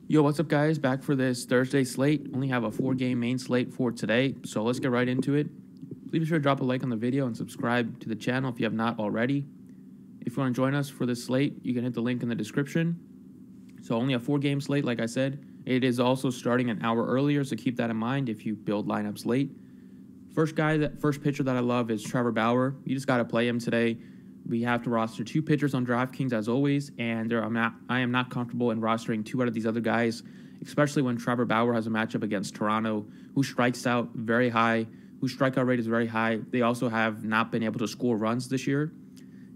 Yo, what's up, guys? Back for this Thursday slate. Only have a 4-game main slate for today, so let's get right into it. Please be sure to drop a like on the video and subscribe to the channel if you have not already. If you want to join us for this slate, you can hit the link in the description. So only a 4-game slate, like I said. It is also starting an hour earlier, so keep that in mind if you build lineups late. First pitcher that I love is Trevor Bauer. You just got to play him today. We have to roster 2 pitchers on DraftKings as always, and I am not comfortable in rostering 2 out of these other guys, especially when Trevor Bauer has a matchup against Toronto, who strikes out very high, whose strikeout rate is very high. They also have not been able to score runs this year,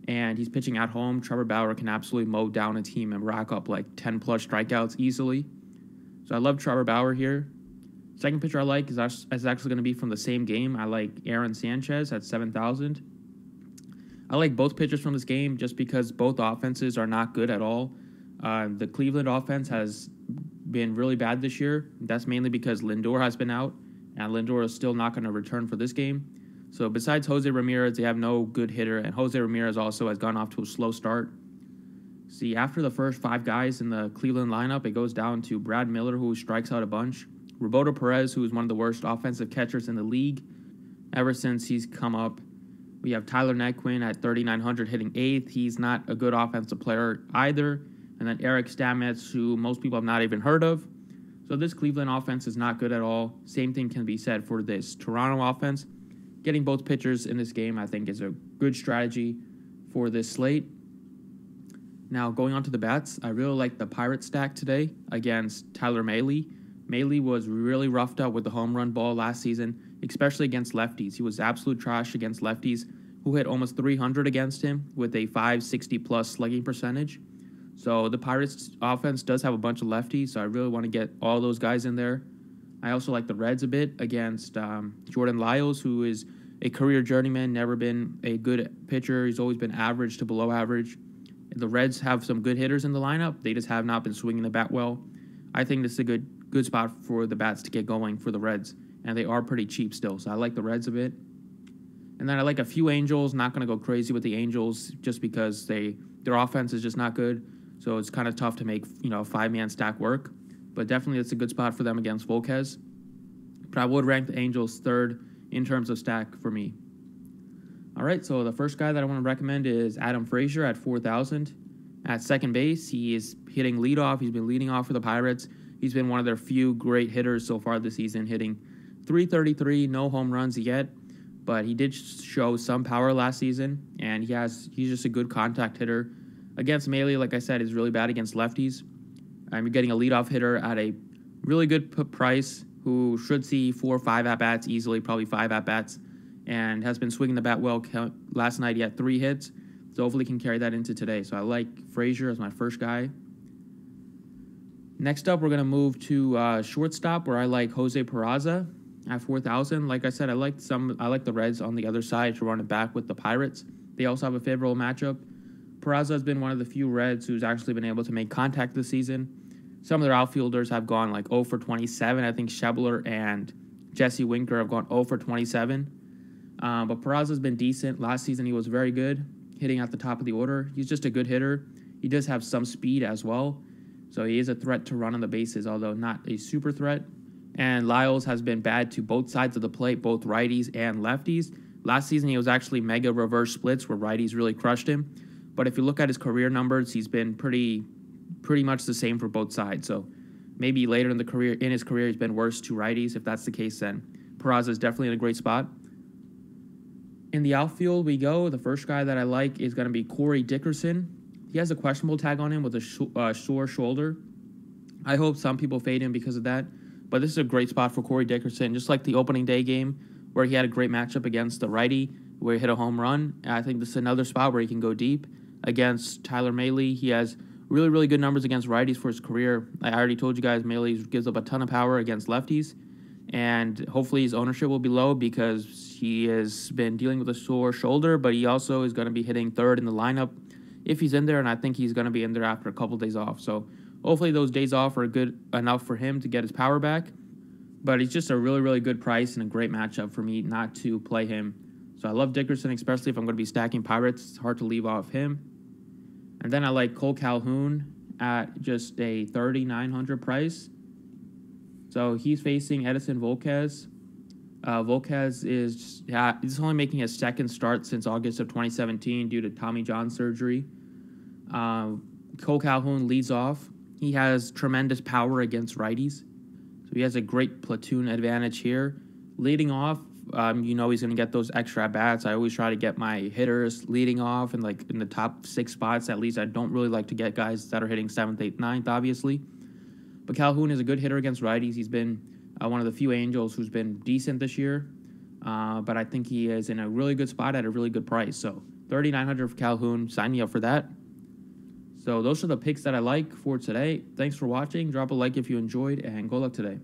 and he's pitching at home. Trevor Bauer can absolutely mow down a team and rack up like 10-plus strikeouts easily. So I love Trevor Bauer here. Second pitcher I like is actually going to be from the same game. I like Aaron Sanchez at 7,000. I like both pitchers from this game just because both offenses are not good at all. The Cleveland offense has been really bad this year. That's mainly because Lindor has been out, and Lindor is still not going to return for this game. So besides Jose Ramirez, they have no good hitter, and Jose Ramirez also has gone off to a slow start. See, after the first 5 guys in the Cleveland lineup, it goes down to Brad Miller, who strikes out a bunch, Roberto Perez, who is one of the worst offensive catchers in the league ever since he's come up. We have Tyler Naquin at 3,900 hitting 8th. He's not a good offensive player either. And then Eric Stamets, who most people have not even heard of. So this Cleveland offense is not good at all. Same thing can be said for this Toronto offense. Getting both pitchers in this game, I think, is a good strategy for this slate. Now, going on to the bats, I really like the Pirates stack today against Tyler Mahle. Mahle was really roughed up with the home run ball last season, especially against lefties. He was absolute trash against lefties, who hit almost 300 against him with a 560-plus slugging percentage. So the Pirates offense does have a bunch of lefties, so I really want to get all those guys in there. I also like the Reds a bit against Jordan Lyles, who is a career journeyman, never been a good pitcher. He's always been average to below average. The Reds have some good hitters in the lineup. They just have not been swinging the bat well. I think this is a good spot for the bats to get going for the Reds, and they are pretty cheap still, so I like the Reds a bit. And then I like a few Angels. Not going to go crazy with the Angels just because their offense is just not good, so it's kind of tough to make a 5-man stack work. But definitely it's a good spot for them against Volquez. But I would rank the Angels 3rd in terms of stack for me. All right, so the first guy that I want to recommend is Adam Frazier at 4,000. At second base, he is hitting leadoff. He's been leading off for the Pirates. He's been one of their few great hitters so far this season, hitting .333, no home runs yet, but he did show some power last season, and he's just a good contact hitter. Against Mahle, like I said, is really bad against lefties. You're getting a leadoff hitter at a really good price who should see 4 or 5 at-bats easily, probably 5 at-bats, and has been swinging the bat well. Last night he had 3 hits, so hopefully he can carry that into today. So I like Frazier as my first guy. Next up, we're going to move to shortstop, where I like Jose Peraza at 4,000. Like I said, I like the Reds on the other side to run it back with the Pirates. They also have a favorable matchup. Peraza has been one of the few Reds who's actually been able to make contact this season. Some of their outfielders have gone like 0 for 27. I think Schebler and Jesse Winker have gone 0 for 27. But Peraza's been decent. Last season he was very good, hitting at the top of the order. He's just a good hitter. He does have some speed as well, so he is a threat to run on the bases, although not a super threat. And Lyles has been bad to both sides of the plate, both righties and lefties. Last season, he was actually mega reverse splits where righties really crushed him. But if you look at his career numbers, he's been pretty much the same for both sides. So maybe later in his career, he's been worse to righties. If that's the case, then Peraza is definitely in a great spot. In the outfield we go. The first guy that I like is going to be Corey Dickerson. He has a questionable tag on him with a sore shoulder. I hope some people fade him because of that. But this is a great spot for Corey Dickerson, just like the opening day game where he had a great matchup against the righty where he hit a home run. And I think this is another spot where he can go deep against Tyler Mahle. He has really, really good numbers against righties for his career. I already told you guys Mahle gives up a ton of power against lefties. And hopefully his ownership will be low because he has been dealing with a sore shoulder, but he also is going to be hitting 3rd in the lineup if he's in there, and I think he's going to be in there after a couple days off. So hopefully those days off are good enough for him to get his power back. But he's just a really, really good price and a great matchup for me not to play him. So I love Dickerson, especially if I'm going to be stacking Pirates. It's hard to leave off him. And then I like Cole Calhoun at just a 3,900 price. So he's facing Edison Volquez. Volquez he's only making his second start since August of 2017 due to Tommy John surgery. Cole Calhoun leads off. He has tremendous power against righties, so he has a great platoon advantage here. Leading off, he's going to get those extra at-bats. I always try to get my hitters leading off in the top 6 spots at least. I don't really like to get guys that are hitting 7th, 8th, 9th, obviously. But Calhoun is a good hitter against righties. He's been one of the few Angels who's been decent this year. But I think he is in a really good spot at a really good price. So 3,900 for Calhoun. Sign me up for that. So those are the picks that I like for today. Thanks for watching. Drop a like if you enjoyed, and good luck today.